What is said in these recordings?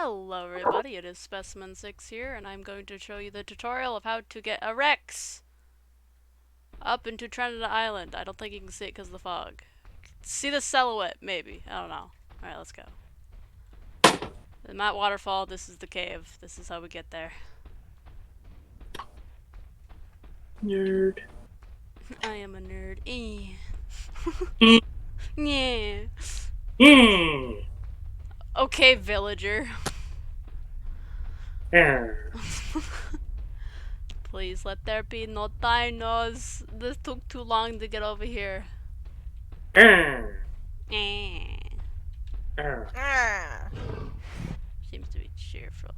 Hello everybody, it is Specimen 6 here, and I'm going to show you the tutorial of how to get a Rex up into Trinidad Island. I don't think you can see it because of the fog. See the silhouette, maybe. I don't know. Alright, let's go. The Mount Waterfall, this is the cave. This is how we get there. Nerd. I am a nerd. Mm. Yeah. Mm. Okay, villager. Please let there be no dinos. This took too long to get over here. Seems to be cheerful.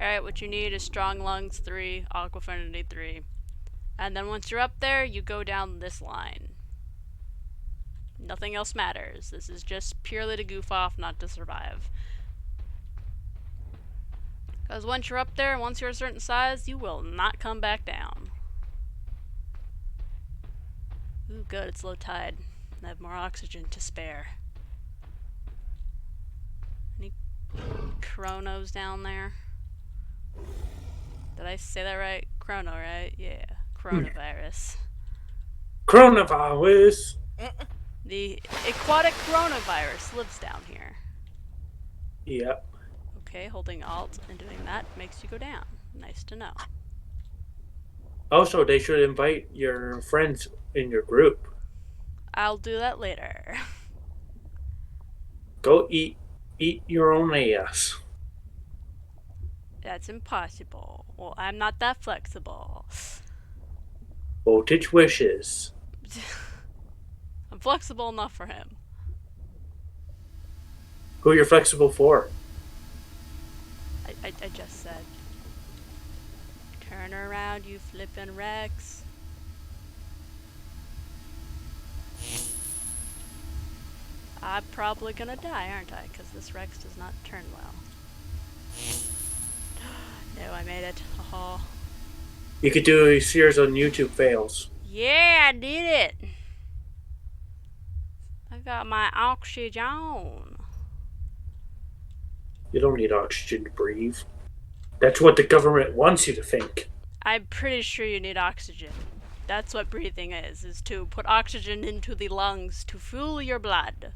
Alright, what you need is Strong Lungs 3, Aquafinity 3. And then once you're up there, you go down this line. Nothing else matters. This is just purely to goof off, not to survive. Because once you're up there, once you're a certain size, you will not come back down. Ooh, good, it's low tide. I have more oxygen to spare. Any chronos down there? Did I say that right? Chrono, right? Yeah. Coronavirus. Coronavirus. The aquatic coronavirus lives down here. Yep. Okay, holding Alt and doing that makes you go down. Nice to know. Also, they should invite your friends in your group. I'll do that later. Go eat your own ass. That's impossible. Well, I'm not that flexible. Voltage wishes. I'm flexible enough for him. Who you're flexible for? I just said. Turn around, you flippin' Rex. I'm probably gonna die, aren't I? Because this Rex does not turn well. No, I made it. Oh. You could do a series on YouTube fails. Yeah, I did it. I got my oxygen. You don't need oxygen to breathe. That's what the government wants you to think. I'm pretty sure you need oxygen. That's what breathing is to put oxygen into the lungs to fuel your blood.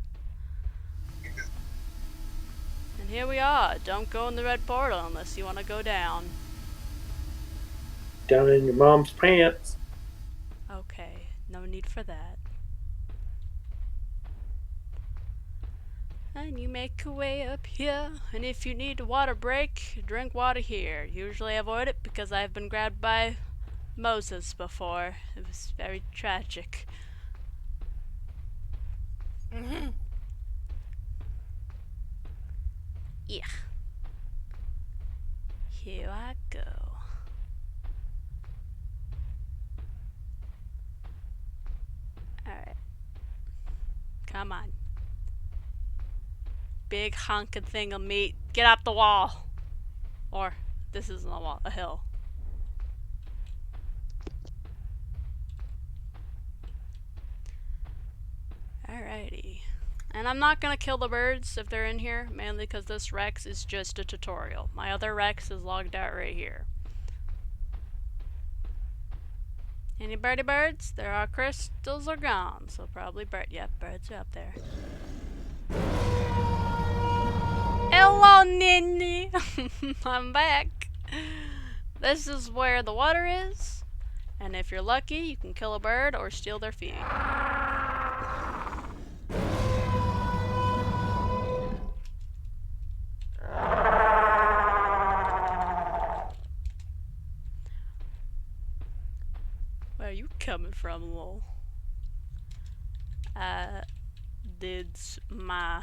And here we are. Don't go in the red portal unless you want to go down. Down in your mom's pants. Okay, no need for that. And you make your way up here, and if you need a water break, drink water here. Usually I avoid it because I've been grabbed by mosas before. It was very tragic. Yeah. Here I go. Alright. Come on. Big honking thing of meat. Get up the wall. Or, this isn't a wall, a hill. Alrighty. And I'm not gonna kill the birds if they're in here, mainly because this Rex is just a tutorial. My other Rex is logged out right here. Any birdie birds? There are crystals are gone, so probably bird. Yep, birds are up there. Hello, Ninny! I'm back. This is where the water is, and if you're lucky, you can kill a bird or steal their feed. Where are you coming from, lol? Did my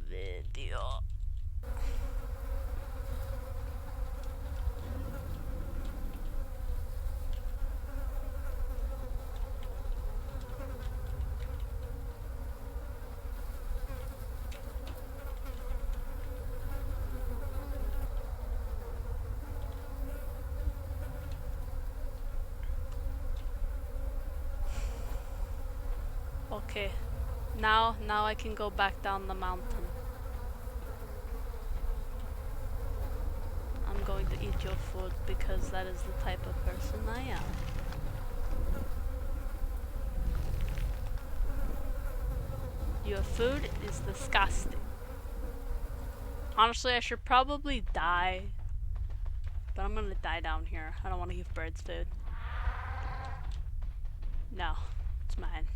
video. Okay, now I can go back down the mountain. eat your food because that is the type of person I am. Your food is disgusting. Honestly, I should probably die. But I'm gonna die down here. I don't want to give birds food. No, it's mine.